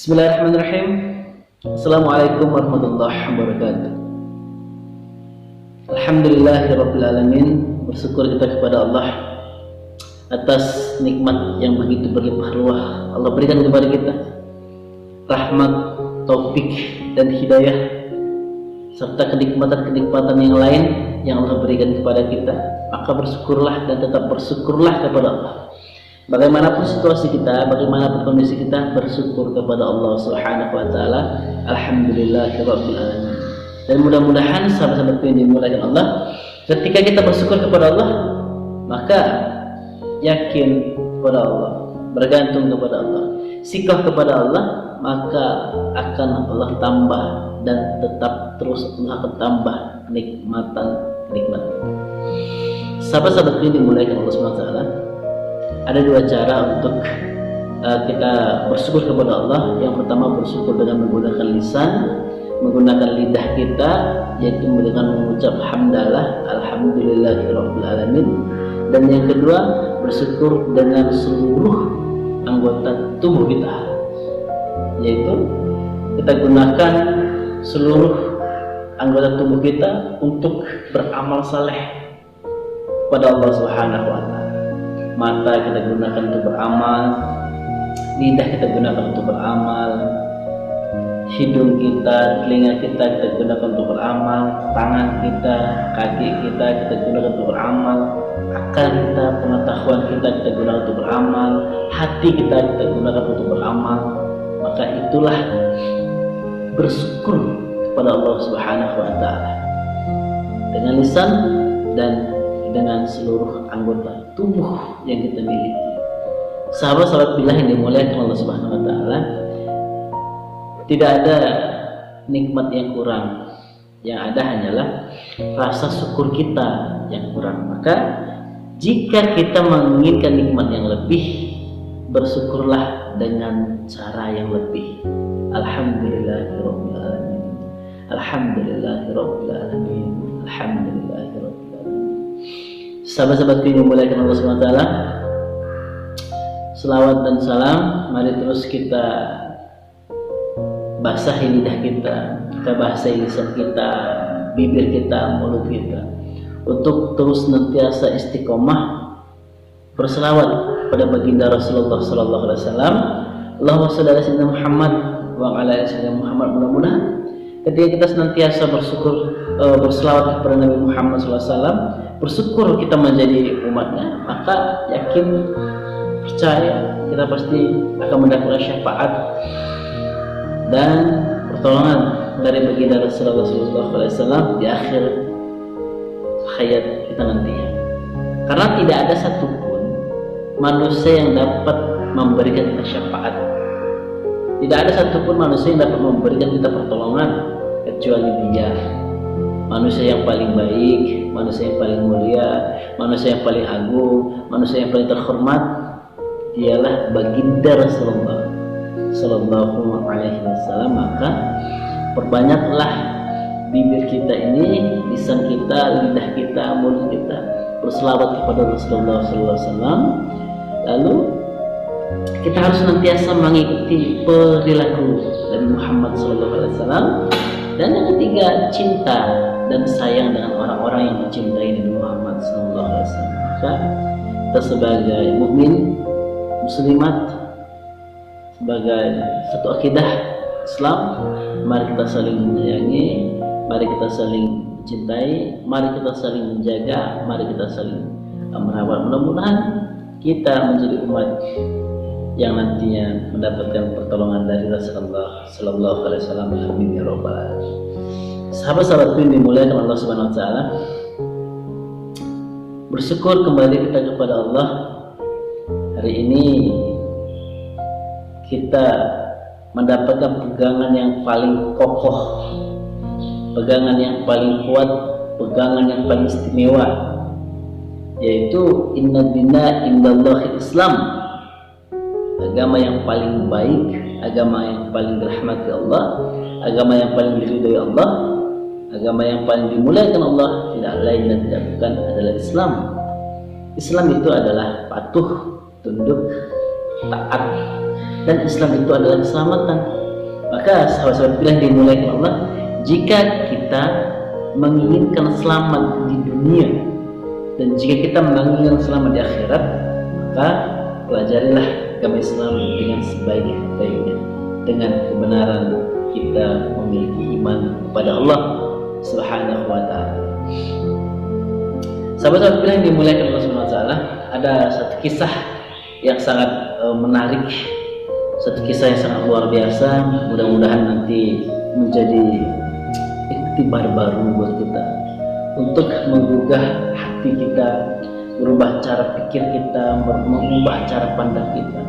Bismillahirrahmanirrahim. Assalamualaikum warahmatullahi wabarakatuh. Alhamdulillahirabbil alamin. Bersyukur kita kepada Allah atas nikmat yang begitu berlimpah ruah Allah berikan kepada kita, rahmat, taufik dan hidayah serta kenikmatan-kenikmatan yang lain yang Allah berikan kepada kita. Maka bersyukurlah dan tetap bersyukurlah kepada Allah. Bagaimanapun situasi kita, bagaimanapun kondisi kita, bersyukur kepada Allah Subhanahu wa taala. Alhamdulillahirabbil alamin. Dan mudah-mudahan sahabat-sahabatku yang dimuliakan Allah, ketika kita bersyukur kepada Allah, maka yakin kepada Allah, bergantung kepada Allah, sikap kepada Allah, maka akan Allah tambah dan tetap terus Allah akan tambah kenikmatan. Sahabat-sahabatku yang dimuliakan Allah Subhanahu wa taala, ada dua cara untuk kita bersyukur kepada Allah. Yang pertama, bersyukur dengan menggunakan lisan, menggunakan lidah kita, yaitu dengan mengucap hamdalah, alhamdulillahirabbil alamin. Dan yang kedua, bersyukur dengan seluruh anggota tubuh kita, yaitu kita gunakan seluruh anggota tubuh kita untuk beramal saleh kepada Allah Subhanahu wa taala. Mata kita gunakan untuk beramal, lidah kita gunakan untuk beramal, hidung kita, telinga kita gunakan untuk beramal, tangan kita, kaki kita gunakan untuk beramal, akal kita, pengetahuan kita gunakan untuk beramal, hati kita gunakan untuk beramal. Maka itulah bersyukur kepada Allah Subhanahu wa taala dengan lisan dan dengan seluruh anggota tubuh yang kita miliki. Sahabat-sahabat billah yang dimuliakan Allah Subhanahu wa taala, tidak ada nikmat yang kurang. Yang ada hanyalah rasa syukur kita yang kurang. Maka jika kita menginginkan nikmat yang lebih, bersyukurlah dengan cara yang lebih. Alhamdulillahirabbil alamin. Alhamdulillahirabbil alamin. Alhamdulillahirabbil alamin. Sahabat-sahabatku yang dimuliakan Allah Subhanahu wa taala, selawat dan salam mari terus kita basahi lidah kita basahi lisan kita, bibir kita, mulut kita, untuk terus senantiasa istiqomah berselawat pada baginda Rasulullah sallallahu alaihi wasallam. Allahumma shalli ala sayyidina Muhammad wa ala ali sayyidina Muhammad. Mudah-mudahan ketika kita senantiasa berselawat kepada Nabi Muhammad sallallahu alaihi wasallam, bersyukur kita menjadi umatnya, maka yakin, percaya, kita pasti akan mendapatkan syafaat dan pertolongan dari baginda Rasulullah SAW di akhir hayat kita nantinya. Karena tidak ada satupun manusia yang dapat memberikan kita syafaat, tidak ada satupun manusia yang dapat memberikan kita pertolongan kecuali Dia, manusia yang paling baik, manusia yang paling mulia, manusia yang paling agung, manusia yang paling terhormat. Dialah baginda Rasulullah sallallahu alaihi wasallam. Maka perbanyaklah bibir kita ini, lisan kita, lidah kita, mulut kita berselawat kepada Rasulullah sallallahu alaihi wasallam. Lalu kita harus senantiasa mengikuti perilaku Nabi Muhammad sallallahu alaihi wasallam. Dan yang ketiga, cinta dan sayang dengan orang-orang yang mencintai Nabi Muhammad SAW. Maka kita sebagai mukmin, muslimat, sebagai satu akidah Islam, mari kita saling menyayangi, mari kita saling mencintai, mari kita saling menjaga, mari kita saling merawat. Mudah-mudahan kita menjadi umat yang nantinya mendapatkan pertolongan dari Rasulullah sallallahu alaihi wasallam. Amin ya rabbal alamin. Sahabat-sahabatku yang dimuliakan Allah Subhanahu wa taala, bersyukur kembali kita kepada Allah. Hari ini kita mendapatkan pegangan yang paling kokoh, pegangan yang paling kuat, pegangan yang paling istimewa, yaitu inna dina indallahi Islam. Agama yang paling baik, agama yang paling dirahmati Allah, agama yang paling diridhai Allah, agama yang paling dimuliakan Allah, tidak lain dan tidak bukan adalah Islam. Islam itu adalah patuh, tunduk, taat dan Islam itu adalah keselamatan. Maka sahabat-sahabat yang dimuliakan Allah, jika kita menginginkan selamat di dunia dan jika kita menginginkan selamat di akhirat, maka pelajarilah agama Islam dengan sebaik-baiknya, dengan kebenaran kita memiliki iman kepada Allah Subhanahu wa Ta'ala. Sahabat-sahabat yang dimuliakan Allah Subhanahu wa Ta'ala, ada satu kisah yang sangat menarik, satu kisah yang sangat luar biasa. Mudah-mudahan nanti menjadi iktibar baru buat kita untuk menggugah hati kita, merubah cara pikir kita, mengubah cara pandang kita,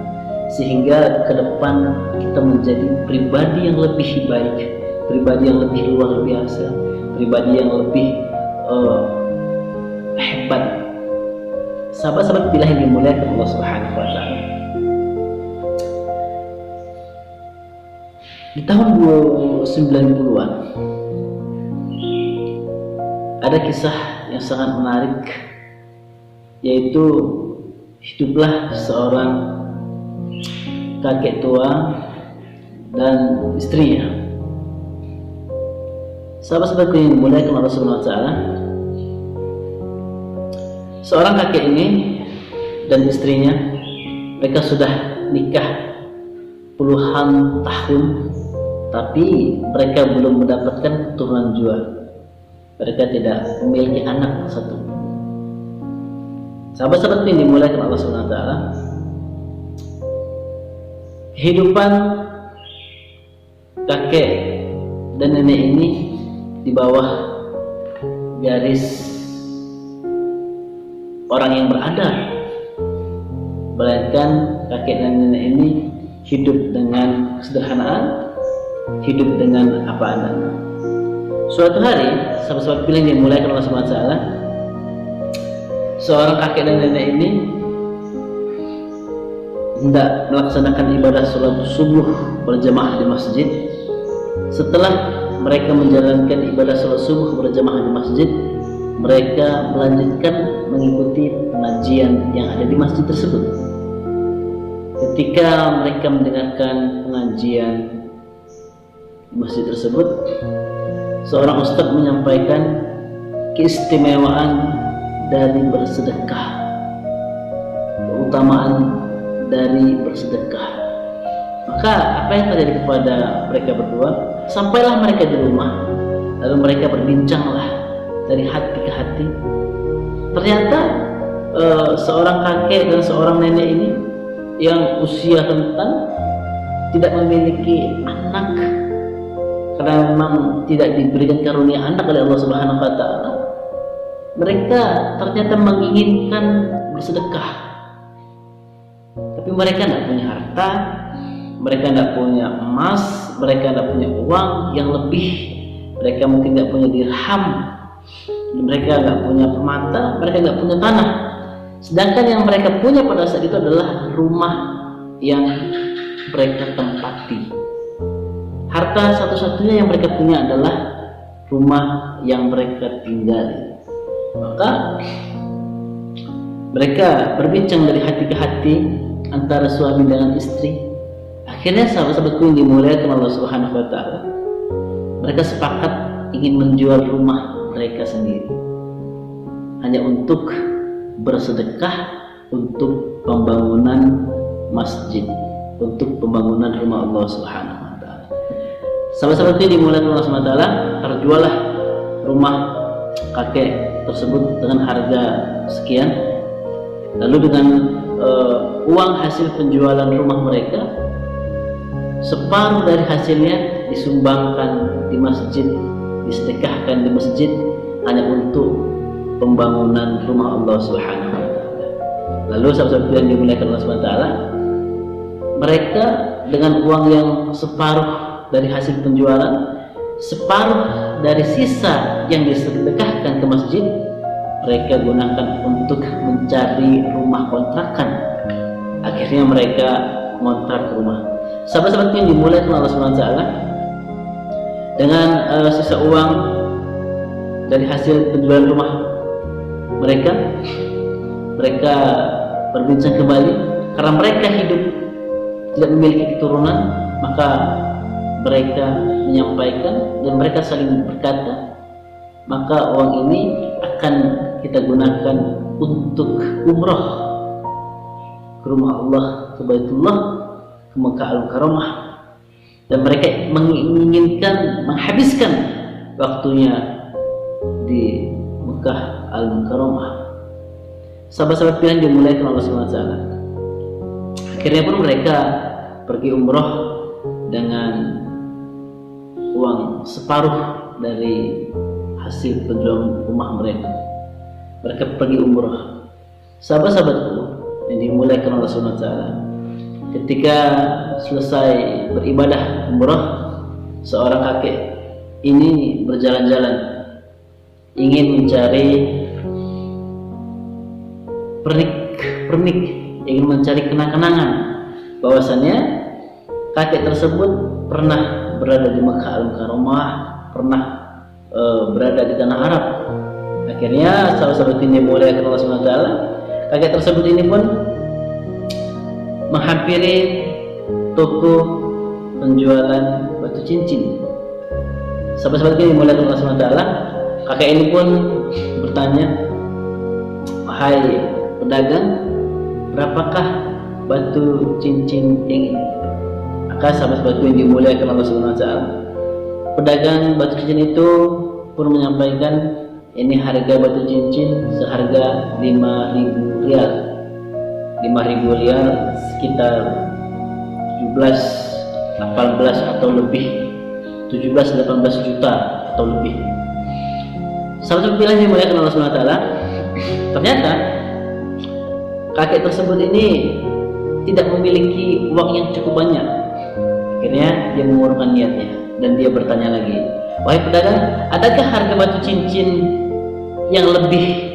sehingga ke depan kita menjadi pribadi yang lebih baik, pribadi yang lebih luar biasa, pribadi yang lebih hebat. Sahabat-sahabat bila yang dimuliakan Allah Subhanahu wa Ta'ala, di tahun 90-an ada kisah yang sangat menarik, yaitu hiduplah seorang kakek tua dan istrinya. Sahabat-sahabat yang dimuliakan Allah Subhanahu wa Ta'ala, seorang kakek ini dan istrinya, mereka sudah nikah puluhan tahun, tapi mereka belum mendapatkan keturunan jua. Mereka tidak memiliki anak satu. Sahabat-sahabat yang dimuliakan Allah Subhanahu wa Ta'ala, kehidupan kakek dan nenek ini di bawah garis orang yang berada, melainkan kakek dan nenek ini hidup dengan kesederhanaan, hidup dengan apa adanya. Suatu hari, sahabat-sahabat yang dimulakan Allah Subhanahu wa Ta'ala, seorang kakek dan nenek ini hendak melaksanakan ibadah sholat subuh berjamaah di masjid. Setelah mereka menjalankan ibadah sholat subuh berjamaah di masjid, mereka melanjutkan mengikuti pengajian yang ada di masjid tersebut. Ketika mereka mendengarkan pengajian di masjid tersebut, seorang ustadz menyampaikan keistimewaan dari bersedekah, keutamaan dari bersedekah. Maka apa yang terjadi kepada mereka berdua? Sampailah mereka di rumah, lalu mereka berbincanglah dari hati ke hati. Ternyata seorang kakek dan seorang nenek ini yang usia rentan, tidak memiliki anak karena memang tidak diberikan karunia anak oleh Allah Subhanahu wa Ta'ala. Mereka ternyata menginginkan bersedekah, tapi mereka tidak punya harta, mereka tidak punya emas, mereka tidak punya uang yang lebih, mereka mungkin tidak punya dirham, mereka nggak punya permata, mereka nggak punya tanah. Sedangkan yang mereka punya pada saat itu adalah rumah yang mereka tempati. Harta satu-satunya yang mereka punya adalah rumah yang mereka tinggali. Maka mereka berbincang dari hati ke hati antara suami dengan istri. Akhirnya sahabat-sahabatku yang dimuliakan Allah Subhanahu wa Ta'ala, mereka sepakat ingin menjual rumah mereka sendiri hanya untuk bersedekah untuk pembangunan masjid, untuk pembangunan rumah Allah Subhanahu wa Ta'ala. Sahabat-sahabatku yang dimuliakan Allah Subhanahu wa Ta'ala, terjuallah rumah kakek tersebut dengan harga sekian. Lalu dengan uang hasil penjualan rumah mereka, separuh dari hasilnya disumbangkan di masjid, disedekahkan di masjid hanya untuk pembangunan rumah Allah Subhanahu wa Ta'ala. Lalu sahabat-sahabat yang dimuliakan Allah Subhanahu wa Ta'ala, mereka dengan uang yang separuh dari hasil penjualan, separuh dari sisa yang disedekahkan ke masjid, mereka gunakan untuk mencari rumah kontrakan. Akhirnya mereka ngontrak rumah. Sahabat-sahabat yang dimuliakan Allah Subhanahu wa Ta'ala, dengan sisa uang dari hasil penjualan rumah mereka berbincang kembali, karena mereka hidup tidak memiliki keturunan, maka mereka menyampaikan dan mereka saling berkata, maka uang ini akan kita gunakan untuk umrah ke rumah Allah, ke Baitullah, ke Mekah Al-Mukarramah. Dan mereka menginginkan menghabiskan waktunya di Mekah Al-Mukarramah. Sahabat-sahabat pilihan dimulaikan Allah SWT. Akhirnya pun mereka pergi umrah dengan uang separuh dari hasil penjualan rumah mereka. Mereka pergi umrah. Sahabat-sahabatku yang dimulaikan Allah SWT, ketika selesai beribadah umrah, seorang kakek ini berjalan-jalan ingin mencari pernik, ingin mencari kenang-kenangan bahwasannya kakek tersebut pernah berada di Mekah Al-Mukarramah, pernah berada di tanah Arab. Akhirnya sahabat-sahabat ini mulai ke Allah SWT, kakek tersebut ini pun menghampiri toko penjualan batu cincin. Sahabat-sahabat ini mulai ke Allah SWT, kakek ini pun bertanya, "Wahai pedagang, berapakah batu cincin ini?" Maka sahabat-sahabatku yang dimuliakan Allah SWT, pedagang batu cincin itu pun menyampaikan, ini harga batu cincin seharga 5.000 rial. 5.000 rial sekitar 17, 18 atau lebih, 17-18 juta atau lebih. Sahabat-sahabat yang dimuliakan Allah SWT, ternyata kakek tersebut ini tidak memiliki uang yang cukup banyak. Akhirnya dia mengurungkan niatnya dan dia bertanya lagi, "Wahai pedagang, adakah harga batu cincin yang lebih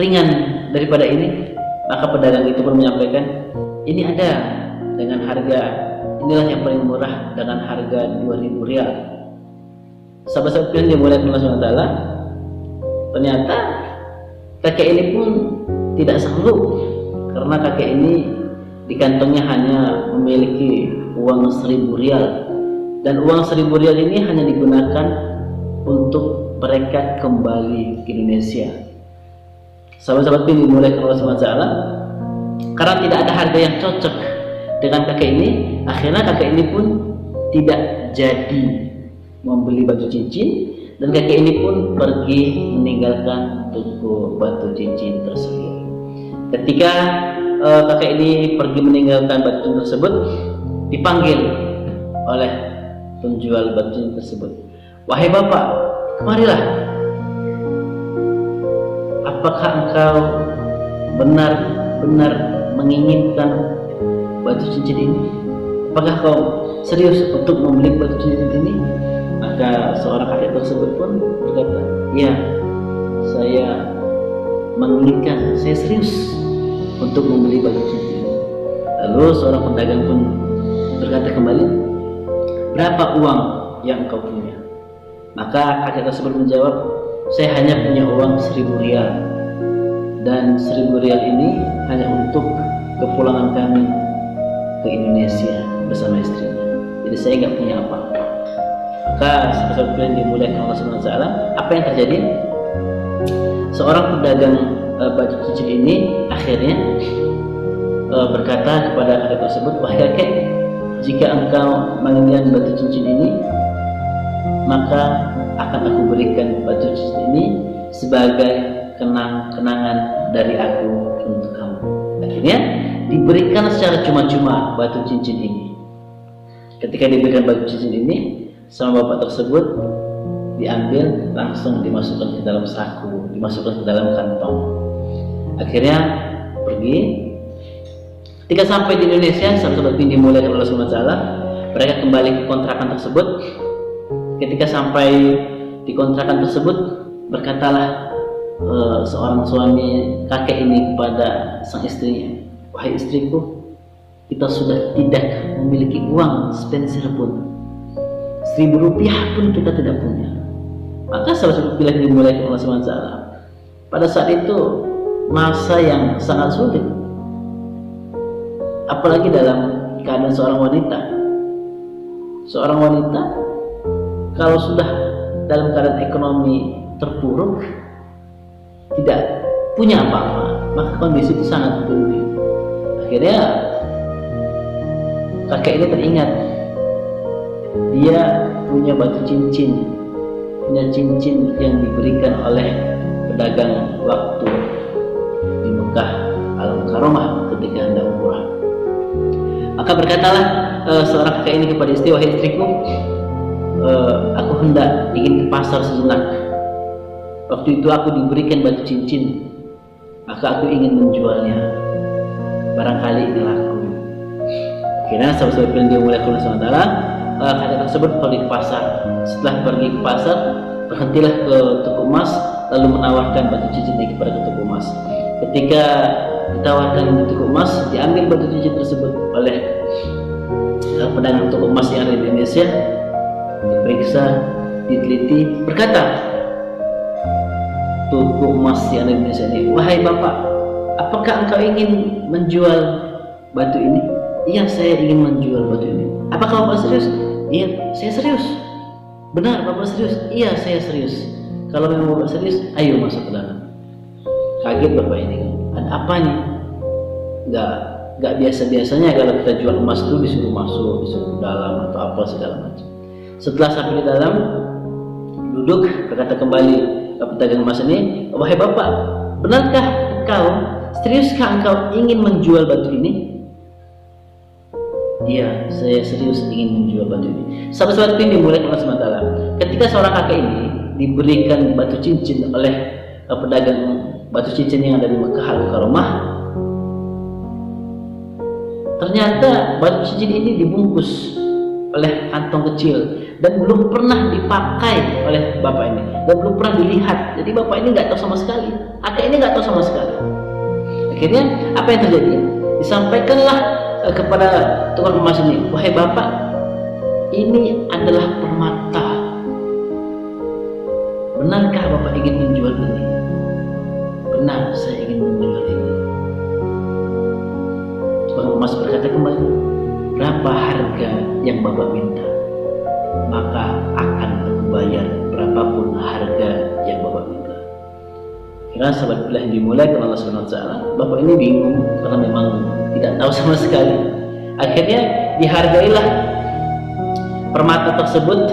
ringan daripada ini?" Maka pedagang itu pun menyampaikan, "Ini ada dengan harga, inilah yang paling murah dengan harga 2.000 rial." Sahabat-sahabat yang dimulai Allah SWT, ternyata kakek ini pun tidak sanggup, karena kakek ini di kantongnya hanya memiliki uang 1.000 rial, dan uang 1.000 rial ini hanya digunakan untuk mereka kembali ke Indonesia. Sahabat-sahabat ini dimulai ke Allah SWT, karena tidak ada harga yang cocok dengan kakek ini, akhirnya kakek ini pun tidak jadi membeli batu cincin, dan kakek ini pun pergi meninggalkan toko batu cincin tersebut. Ketika kakek ini pergi meninggalkan batu cincin tersebut, dipanggil oleh penjual batu cincin tersebut, "Wahai bapak, kemarilah. Apakah engkau benar-benar menginginkan batu cincin ini? Apakah kau serius untuk membeli batu cincin ini?" Maka seorang kakek tersebut pun berkata, "Ya, saya menginginkan, saya serius untuk membeli batu cincin." Lalu seorang pedagang pun berkata kembali, "Berapa uang yang engkau punya?" Maka kakek tersebut menjawab, "Saya hanya punya uang 1.000 rial, dan 1.000 rial ini hanya untuk kepulangan kami ke Indonesia bersama istrinya. Jadi saya nggak punya apa-apa." Maka seperti yang dimuliakan Allah SWT, apa yang terjadi? Seorang pedagang batu cincin ini akhirnya berkata kepada kakek tersebut, "Wahai kakek, jika engkau menginginkan batu cincin ini, maka akan aku berikan batu cincin ini sebagai kenang-kenangan dari aku untuk kamu." Akhirnya diberikan secara cuma-cuma batu cincin ini. Ketika diberikan batu cincin ini sama bapak tersebut, diambil langsung dimasukkan ke dalam saku, dimasukkan ke dalam kantong. Akhirnya pergi. Ketika sampai di Indonesia, sahabat ini dimulai oleh Allah SWT, mereka kembali ke kontrakan tersebut. Ketika sampai di kontrakan tersebut, berkatalah seorang suami kakek ini kepada sang istrinya, "Wahai istriku, kita sudah tidak memiliki uang sepeser pun, 1.000 rupiah pun kita tidak punya." Maka salah satu pilihan yang dimulai oleh Allah SWT, pada saat itu masa yang sangat sulit, apalagi dalam keadaan seorang wanita. Seorang wanita kalau sudah dalam keadaan ekonomi terpuruk, tidak punya apa-apa, maka kondisi itu sangat penting. Akhirnya kakek ini teringat, dia punya batu cincin, punya cincin yang diberikan oleh pedagang waktu di Mekah Al-Mukarramah ketika hendak umrah. Maka berkatalah seorang kakek ini kepada istri, wahai istriku, aku hendak ingin ke pasar sejenak. Waktu itu aku diberikan batu cincin, maka aku ingin menjualnya. Barangkali ini laku. Akhirnya sahabat-sahabat yang dimulai Allah SWT, kakek tersebut pergi ke pasar. Setelah pergi ke pasar, berhentilah ke toko emas, lalu menawarkan batu cincin ini kepada toko emas. Ketika ditawarkan di toko emas, diambil batu cincin tersebut oleh pedagang toko emas yang ada di Indonesia, diperiksa, diteliti, berkata toko emas yang ada di Indonesia ini, wahai bapak, apakah engkau ingin menjual batu ini? Iya, saya ingin menjual batu ini. Apakah bapak serius? Iya, saya serius. Benar, bapak serius? Iya, saya serius. Kalau memang bapak serius, ayo masuk ke dalam. Kaget bapak ini, ada apa nih? Gak biasa-biasanya kalau kita jual emas itu disuruh masuk, disuruh ke dalam atau apa segala macam. Setelah sampai di dalam, duduk, berkata kembali pedagang emas ini, wahai bapak, benarkah engkau, seriuskah engkau ingin menjual batu ini? Iya, saya serius ingin menjual batu ini. Sahabat-sahabat ini dimulai Allah SWT. Ketika seorang kakek ini diberikan batu cincin oleh pedagang batu cincin yang ada di Mekah Al-Mukarramah, ternyata batu cincin ini dibungkus oleh kantong kecil dan belum pernah dipakai oleh bapak ini dan belum pernah dilihat. Jadi bapak ini nggak tahu sama sekali, kakek ini nggak tahu sama sekali. Akhirnya apa yang terjadi? Disampaikanlah kepada tukang emas ini, wahai bapak, ini adalah permata. Benarkah bapak ingin menjual ini? Benar, saya ingin menjual ini. Tukang emas berkata kembali, berapa harga yang bapak minta? Maka akan aku bayar berapapun harga yang bapak minta. Kira sahabat bila yang dimulai dengan Allah SWT, bapak ini bingung karena memang tidak tahu sama sekali. Akhirnya dihargailah permata tersebut,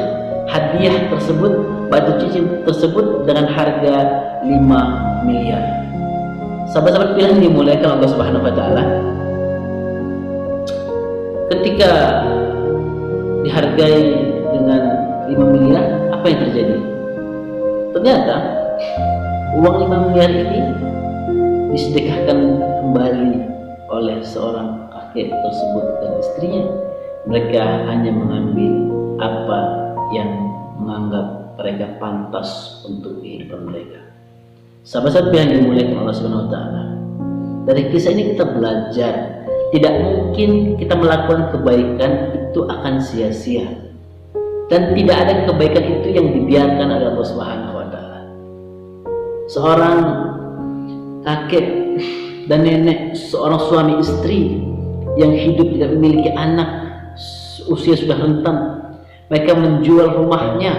hadiah tersebut, batu cincin tersebut dengan harga 5 miliar. Sahabat-sahabat bila yang dimulai dengan Allah Subhanahu Wa Taala, ketika dihargai dengan 5 miliar, apa yang terjadi? Ternyata uang 5 miliar ini disedekahkan kembali oleh seorang kakek tersebut dan istrinya. Mereka hanya mengambil apa yang menganggap mereka pantas untuk kehidupan mereka. Sahabat-sahabat yang dimuliakan Allah Subhanahu Wa Taala, dari kisah ini kita belajar tidak mungkin kita melakukan kebaikan itu akan sia-sia, dan tidak ada kebaikan itu yang dibiarkan oleh Allah Subhanahu Wa Taala. Seorang kakek dan nenek, seorang suami istri yang hidup tidak memiliki anak, usia sudah rentan, mereka menjual rumahnya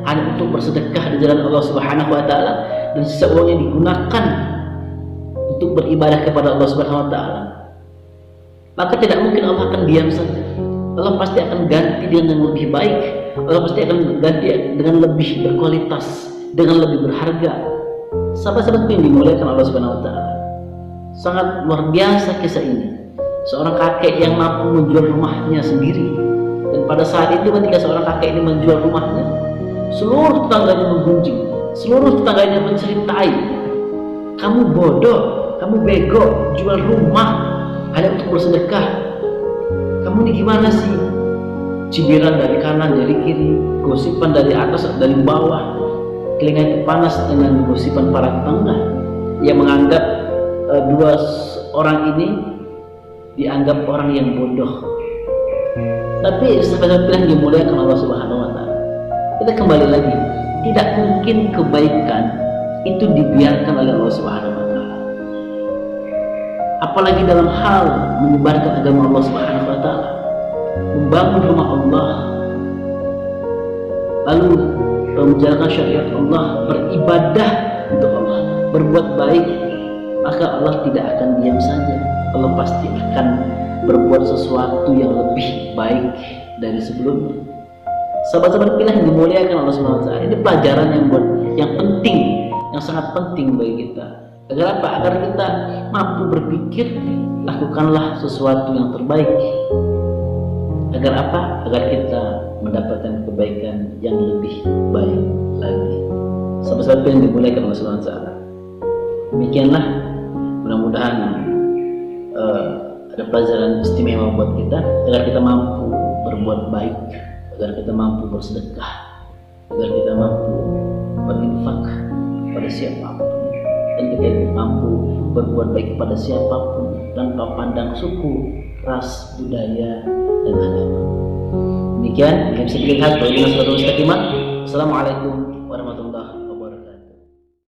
hanya untuk bersedekah di jalan Allah Subhanahu Wa Taala, dan sisa uangnya digunakan untuk beribadah kepada Allah Subhanahu Wa Taala. Maka tidak mungkin Allah akan diam saja. Allah pasti akan ganti dengan yang lebih baik. Allah pasti akan ganti dengan lebih berkualitas, dengan lebih berharga. Sahabat-sahabat yang dimuliakan Allah Subhanahu Wa Taala, sangat luar biasa kisah ini. Seorang kakek yang mampu menjual rumahnya sendiri, dan pada saat itu ketika seorang kakek ini menjual rumahnya, seluruh tetangganya menggunjing, seluruh tetangganya menceritai, kamu bodoh, kamu bego, jual rumah hanya untuk bersedekah. Kamu ini gimana sih? Cibiran dari kanan, dari kiri, gosipan dari atas, dari bawah. Telinga itu panas dengan gosipan para tetangga yang menganggap dua orang ini dianggap orang yang bodoh. Tapi sahabat-sahabat yang dimuliakan Allah Subhanahu Wa Taala, kita kembali lagi, tidak mungkin kebaikan itu dibiarkan oleh Allah Subhanahu Wa Taala. Apalagi dalam hal menyebarkan agama Allah Subhanahu Wa Taala. membangun rumah Allah, lalu menjalankan syariat Allah, beribadah untuk Allah, berbuat baik, maka Allah tidak akan diam saja. Allah pasti akan berbuat sesuatu yang lebih baik dari sebelumnya. Sahabat-sahabat pilih yang dimuliakan Allah SWT, ini pelajaran yang penting, yang sangat penting bagi kita. Agar apa? Agar kita mampu berpikir, lakukanlah sesuatu yang terbaik. Agar apa? Agar kita mendapatkan kebaikan yang lebih baik lagi. Sahabat-sahabat yang dimuliakan Allah SWT, demikianlah, mudah-mudahan ada pelajaran istimewa buat kita, agar kita mampu berbuat baik, agar kita mampu bersedekah, agar kita mampu berinfak pada siapapun, dan kita mampu berbuat baik pada siapapun tanpa pandang suku, ras, budaya, dan agama. Demikian yang bisa dilihat. Assalamualaikum warahmatullahi wabarakatuh.